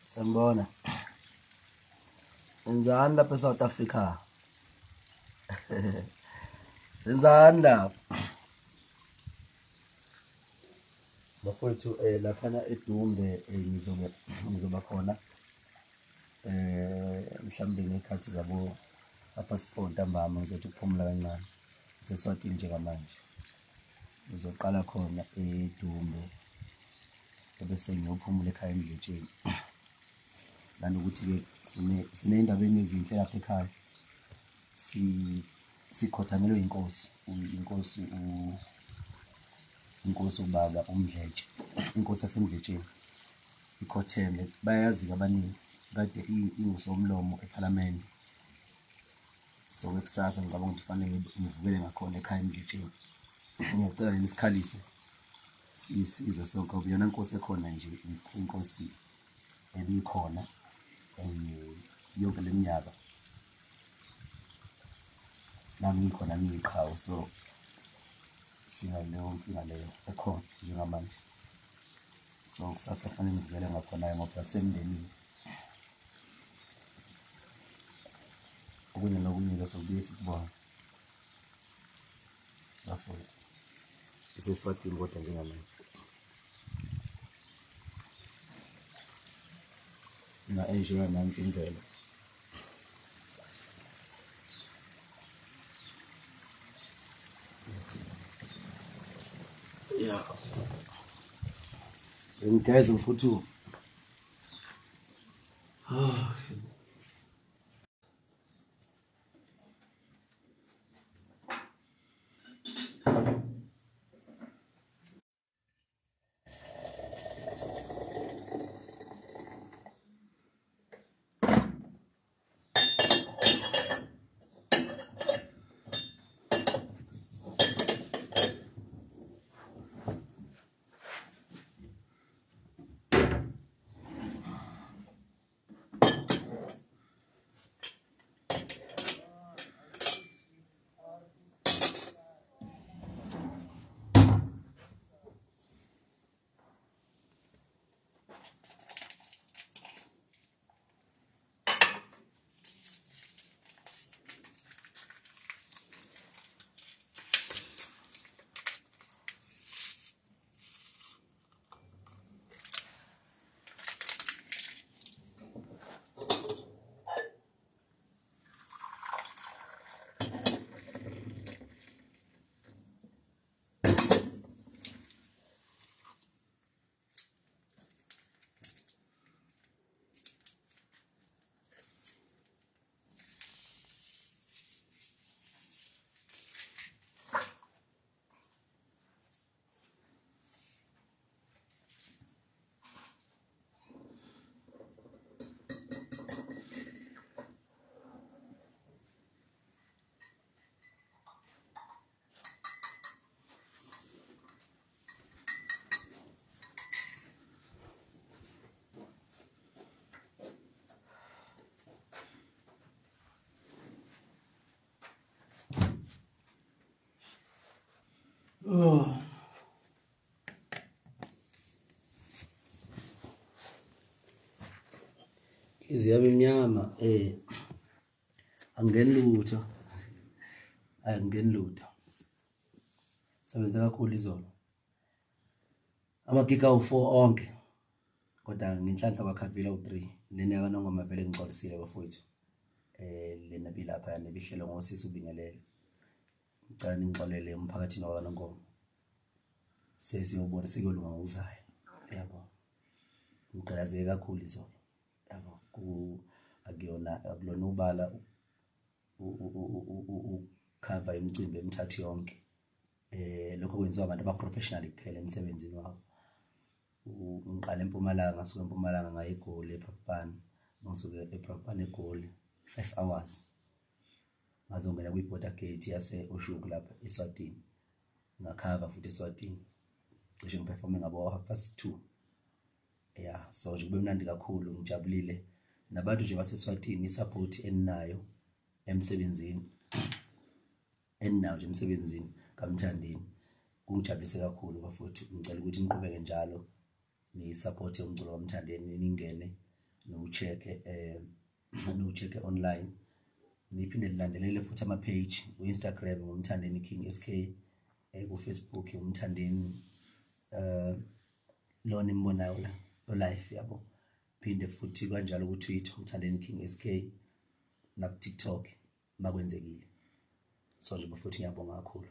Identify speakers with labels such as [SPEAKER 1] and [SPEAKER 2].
[SPEAKER 1] Sanibona. Wenzani lapha eSouth Africa? Wenzani lapha? Bafowethu laphana eDumbe ngizoba khona mhlawumbe ngekhathi zabo apha ntambama ngizothi ukuphumula kancane seswatini njengamanje. Ngizoqala khona eDumbe bese ngiyophumula ekhaya eMdletsheni. Nanokuthi-ke siney'ndaba ezinhle lapha ekhaya. Sikhothamelwe inkosi ubaba uMdletshe, inkosi yaseMdletsheni ikhotheme. Bayayazi-ke abaningi, kade ingusomlomo ePhalamende. So kusasa ngicabanga ukuthi kufanele ngivukele ngakhona ekhaya eMdletsheni. Ngiyacela nini sikhalise sizwe sonke ngoba iyona nkosi ekhona nje, inkosi ebikhona yonke le minyaka. Nami ngikhona ngiyiqhawe, so sinaleyo nkinga leyo ekhona njengamanje. So kusasa kufanele ngivukele ngakhona ngoba kusemndenini. Okunye nokunye sokubuye sikubona bafowethu iseswatini kodwa njengamanje. Enjoy nansi imvelo. Yeah. Ngigeza mfuthu. Inhliziyo yami imnyama, angingeni lutho. Angingeni lutho. Sebenze kakhulu izolo. Amagigi awu-4 onke. Kodwa ngenhlanhla kwaKhavila u3. Lena yakanongoma vele ngixolisile bafowethu. Lena bilapha nebihlelo ngosisi ubingelele. Ngicela ningixolele emphakathini wakanongoma. Sesiyobona sikolunga ngokuzayo. Yabo. Ngigqilazeke kakhulu izolo. Yabo. Akulona ubala ukhava imicimbi emithathu yonke. Lokho kwenziwa abantu abaprofessional kuphela emsebenzini wabo. ngiqala eMpumalanga ngasuka eMpumalanga ngaye eGoli ePhakupani ngisuke ePhakupani eGoli 5 hours ngazongena kwi-border gate yase-Oshuk lapha eSwatini ngakhava futhi eSwatini cishe ngiperforme ngabo 2:30 yeah so nje kube mnandi kakhulu ngijabulile nabantu nje baseSwatini isupport eninayo emsebenzini eninayo nje emsebenzini kaMthandeni kungijabulise kakhulu bafowethu ngicela ukuthi niqhubeke njalo ni-support umculo kaMthandeni ningene no-check online niphinde lilandelele futhi ama-page ku-Instagram uMthandeni King SK ku-Facebook uMthandeni lona imbonayo la live yabo phinde futhi kanjalo ku-Twitter uMthandeni King SK naku-TikTok makwenzekile so nje bafowethu ngiyabonga kakhulu.